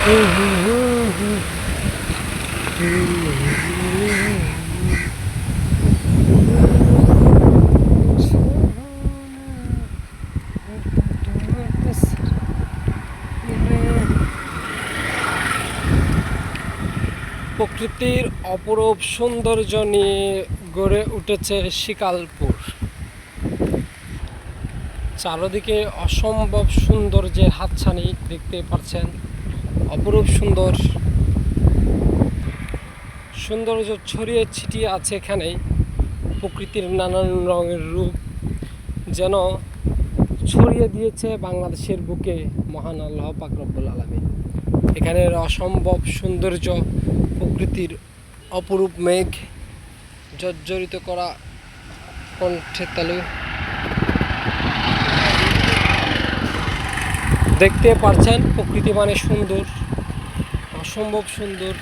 প্রকৃতির অপরূপ সৌন্দর্য নিয়ে গড়ে উঠেছে শিকালপুর। চারদিকে অসম্ভব সৌন্দর্যের হাতছানি দেখতে পাচ্ছেন। অপরূপ সৌন্দর্য ছড়িয়ে ছিটিয়ে আছে এখানে। প্রকৃতির নানান রঙের রূপ যেন ছড়িয়ে দিয়েছে বাংলাদেশের বুকে মহান আল্লাহ পাক রব্বুল আলামিন। এখানের অসম্ভব সৌন্দর্য, প্রকৃতির অপরূপ মেঘ, জর্জরিত করা কণ্ঠে তালু। দেখতে পাচ্ছেন প্রকৃতি মানে সুন্দর, অসম্ভব সুন্দর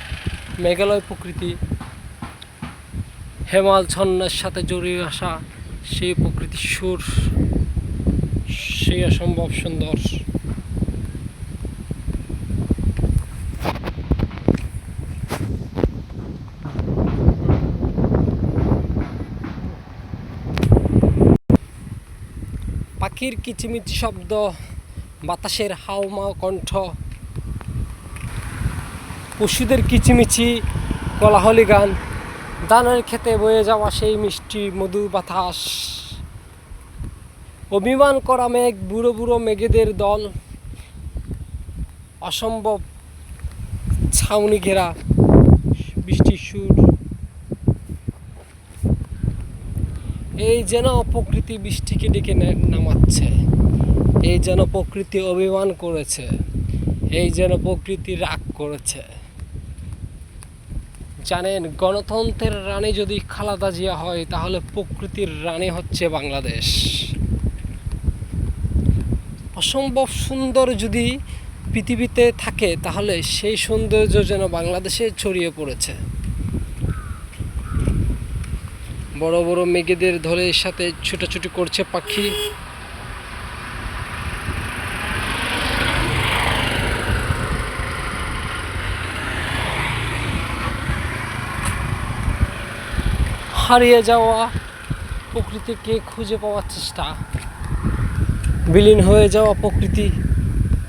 মেঘালয় প্রকৃতি। হেমাল ঝর্ণার সাথে জড়িয়ে আসা সেই প্রকৃতির সুর, সেই অসম্ভব সুন্দর। পাখির কিচিমিচি শব্দ, বাতাসের হাওমাও কণ্ঠ, পশুদের কিচিমিচি কোলাহলী গান, ধানের খেতে বয়ে যাওয়া সেই মিষ্টি মধু বাতাস, অভিমান করা মেঘ, বুড়ো বুড়ো মেঘেদের দল, অসম্ভব ছাউনি ঘেরা বৃষ্টির সুর। এই যেন প্রকৃতি বৃষ্টিকে ডেকে নামাচ্ছে, এই যেন প্রকৃতি অভিমান করেছে, এই যেন প্রকৃতি রাগ করেছে। জানেন, গণতন্ত্রের রানী যদি খালেদা জিয়া হয়, তাহলে প্রকৃতির রানী হচ্ছে বাংলাদেশ। অসম্ভব সুন্দর যদি পৃথিবীতে থাকে, তাহলে সেই সৌন্দর্য যেন বাংলাদেশে ছড়িয়ে পড়েছে। বড় বড় মেঘেদের দলের সাথে ছুটাছুটি করছে পাখি। হারিয়ে যাওয়া প্রকৃতিকে খুঁজে পাওয়ার চেষ্টা, বিলীন হয়ে যাওয়া প্রকৃতি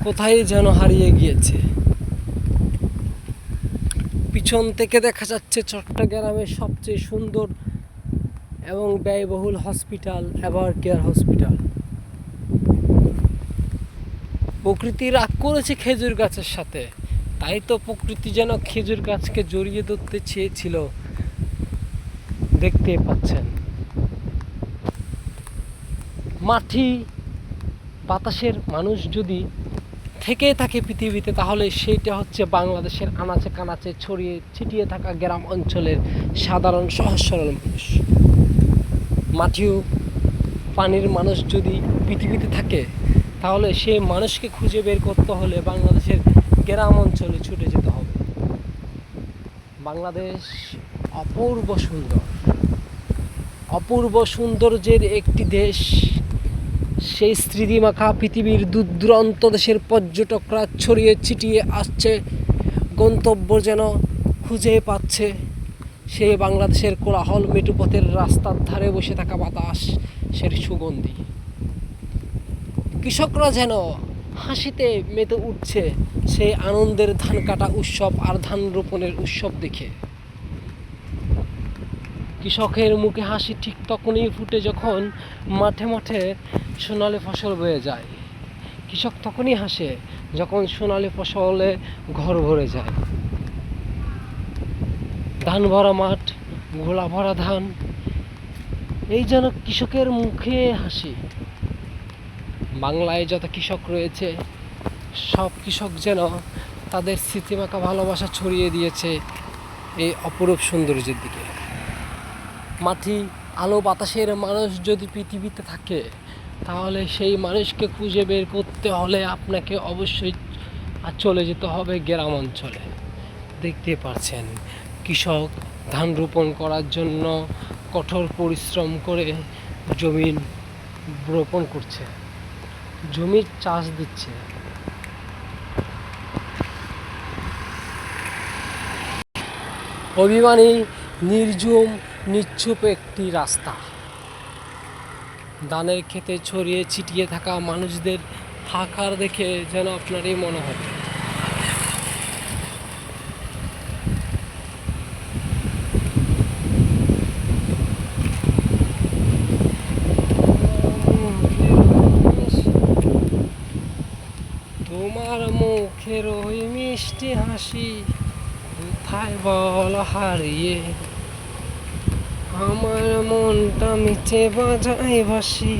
কোথায় যেন হারিয়ে গিয়েছে। পিছন থেকে দেখা যাচ্ছে চট্টগ্রামের সবচেয়ে সুন্দর এবং ব্যয়বহুল হসপিটাল, এভার কেয়ার হসপিটাল। প্রকৃতি রাগ করেছে খেজুর গাছের সাথে, তাই তো প্রকৃতি যেন খেজুর গাছকে জড়িয়ে ধরতে চেয়েছিল। দেখতে পাচ্ছেন মাটি বাতাসের মানুষ যদি থেকে থাকে পৃথিবীতে, তাহলে সেইটা হচ্ছে বাংলাদেশের আনাচে কানাচে ছড়িয়ে ছিটিয়ে থাকা গ্রাম অঞ্চলের সাধারণ সহজ সরল মানুষ। মাটিও পানির মানুষ যদি পৃথিবীতে থাকে, তাহলে সেই মানুষকে খুঁজে বের করতে হলে বাংলাদেশের গ্রাম অঞ্চলে ছুটে যেতে হবে। বাংলাদেশ অপূর্ব সুন্দর, অপূর্ব সৌন্দর্যের একটি দেশ। সেই স্মৃতিমাখা পৃথিবীর দূর দূরান্ত দেশের পর্যটকরা ছড়িয়ে ছিটিয়ে আসছে, গন্তব্য যেন খুঁজে পাচ্ছে। সেই বাংলাদেশের কোলাহল মেঠোপথের রাস্তার ধারে বসে থাকা বাতাস, সেই সুগন্ধি। কৃষকরা যেন হাসিতে মেতে উঠছে সেই আনন্দের ধান কাটা উৎসব আর ধান রোপণের উৎসব দেখে। কৃষকের মুখে হাসি ঠিক তখনই ফুটে যখন মাঠে মাঠে সোনালি ফসল বয়ে যায়। কৃষক তখনই হাসে যখন সোনালি ফসলে ঘর ভরে যায়। ধান ভরা মাঠ, গোলা ভরা ধান, এই যেন কৃষকের মুখে হাসি। বাংলায় যত কৃষক রয়েছে, সব কৃষক যেন তাদের স্মৃতিমাখা ভালোবাসা ছড়িয়ে দিয়েছে এই অপরূপ সৌন্দর্যের দিকে। মাটি আলো বাতাসের মানুষ যদি পৃথিবীতে থাকে, তাহলে সেই মানুষকে খুঁজে বের করতে হলে আপনাকে অবশ্যই চলে যেতে হবে গ্রাম অঞ্চলে। দেখতে পাচ্ছেন কৃষক ধান রোপণ করার জন্য কঠোর পরিশ্রম করে জমি রোপণ করছে, জমির চাষ দিচ্ছে। অভিমানী নির্ঝুম নিশ্চুপ একটি রাস্তা। ধানের ক্ষেতে ছড়িয়ে ছিটিয়ে থাকা মানুষদের হাহাকার দেখে যেন আপনারই মনে হয়। তোমার মুখের ওই মিষ্টি হাসি কোথায় বল হারিয়ে, আমার মনটা মিছে বাজায় বাসি।